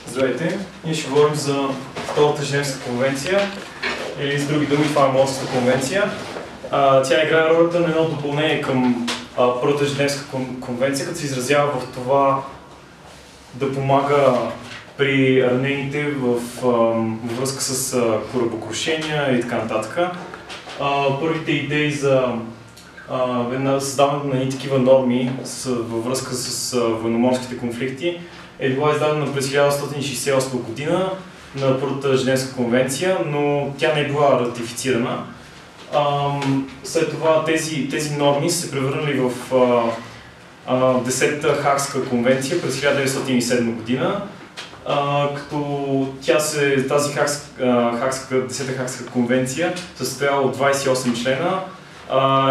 Здравейте! Ние ще говорим за Втората Женевска конвенция, или с други думи това е Московската конвенция. Тя играе ролята на едно допълнение към Първата Женевска конвенция, като се изразява в това да помага при ранените във връзка с корабокрушения и така нататък. Първите идеи за създаването на такива норми във връзка с военноморските конфликти е била издадена през 1968 година на Първата Женевска конвенция, но тя не е била ратифицирана. След това тези норми се превърнали в 10-та Хагска конвенция през 1907 година, като тази 10-та Хагска конвенция се състояла от 28 члена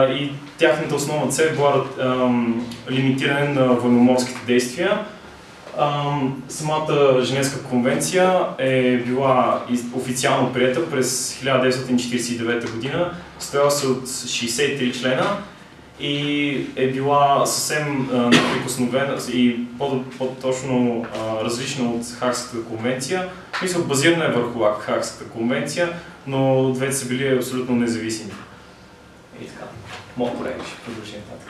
и тяхната основна цел била лимитиране на военноморските действия. Самата Женевска конвенция е била официално приета през 1949 година, състояла се от 63 члена и е била съвсем неприкосновена и по-точно различна от Хагската конвенция. Мисля, базирана е върху Хагската конвенция, но двете са били абсолютно независими. И така, моят колега ще продължи нататък.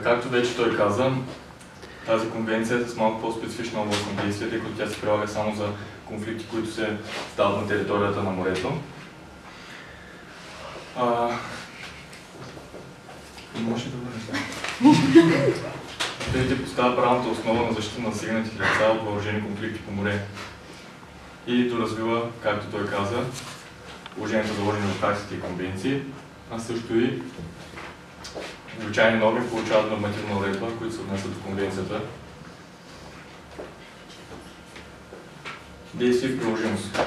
Както вече той каза, тази конвенция е с малко по-специфична област на действие, тъй като тя се прилага само за конфликти, които се стават на територията на морето. Може да бъде. Те поставя правилната основа на защита на засегнатите лица от въоръжени конфликти по море и доразвива, както той каза, положението заложени в Хагските конвенции, а също и обичайни норми получават нормативна уредба, които се отнесат до конвенцията. Действие в приложимост.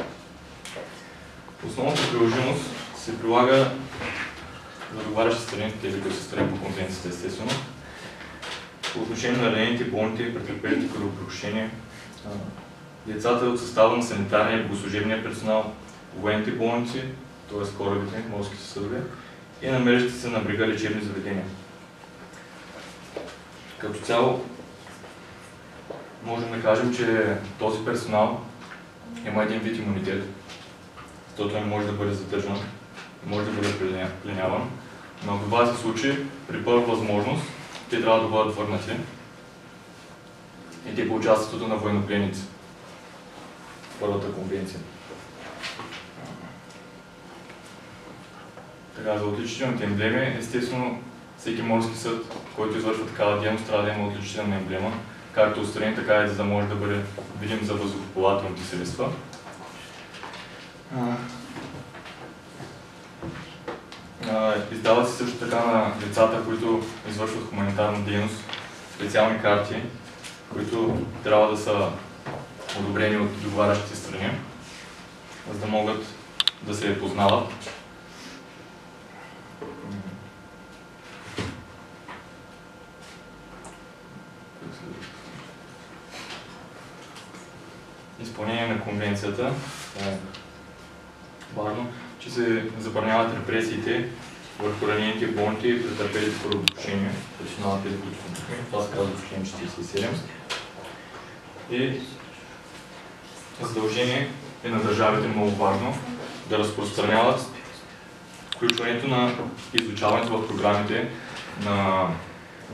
Основната приложимост се прилага за договарящи страни, тези, които са страни по конвенцията, естествено. По отношение на ранените, болните и претърпелите корабокрушения, децата от състава на санитарния и богослужебния персонал, военните болници, т.е. корабите, морските съдове, и намиращи се на брега лечебни заведения. Като цяло, можем да кажем, че този персонал има един вид имунитет, защото той може да бъде задържан, може да бъде пленяван, но в това се случи, при първа възможност, те трябва да бъдат върнати и те получават статута на военнопленници. Първата конвенция. Така, за отличителните емблеми, естествено, всеки морски съд, който извършва такава дейност, трябва да има отличителна емблема, както отстрани, така и за да може да бъде видим за въздухоплавателните средства. Издават се също така на лицата, които извършват хуманитарна дейност, специални карти, които трябва да са одобрени от договарящите страни, за да могат да се познават. Изпълнение на конвенцията е важно, че се забраняват репресиите върху ранените, болните и претърпелите корабокрушения, професионални тези, които това се казва в член 47. И задължение е на държавите много важно да разпространяват включването на изучаването в програмите на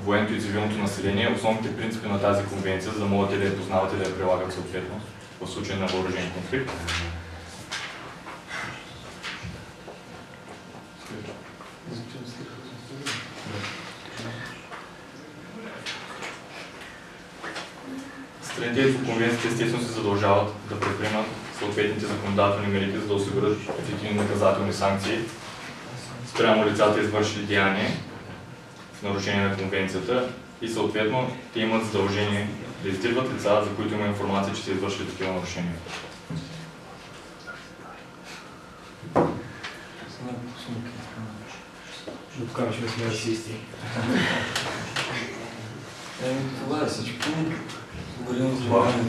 военното и цивилното население, основните принципи на тази конвенция, за да могат да я познават и да я прилагат съответно в случай на въоръжен конфликт. Страните по конвенцията естествено се задължават да предприемат съответните законодателни мерки, за да осигурят ефективни наказателни санкции спрямо лицата, извършили деяния в нарушение на конвенцията и съответно те имат задължение да издирват лица, за които има информация, че са извършили такива нарушения. Ще покажеш да сме расисти. Това е всичко. Благодарим за вниманието.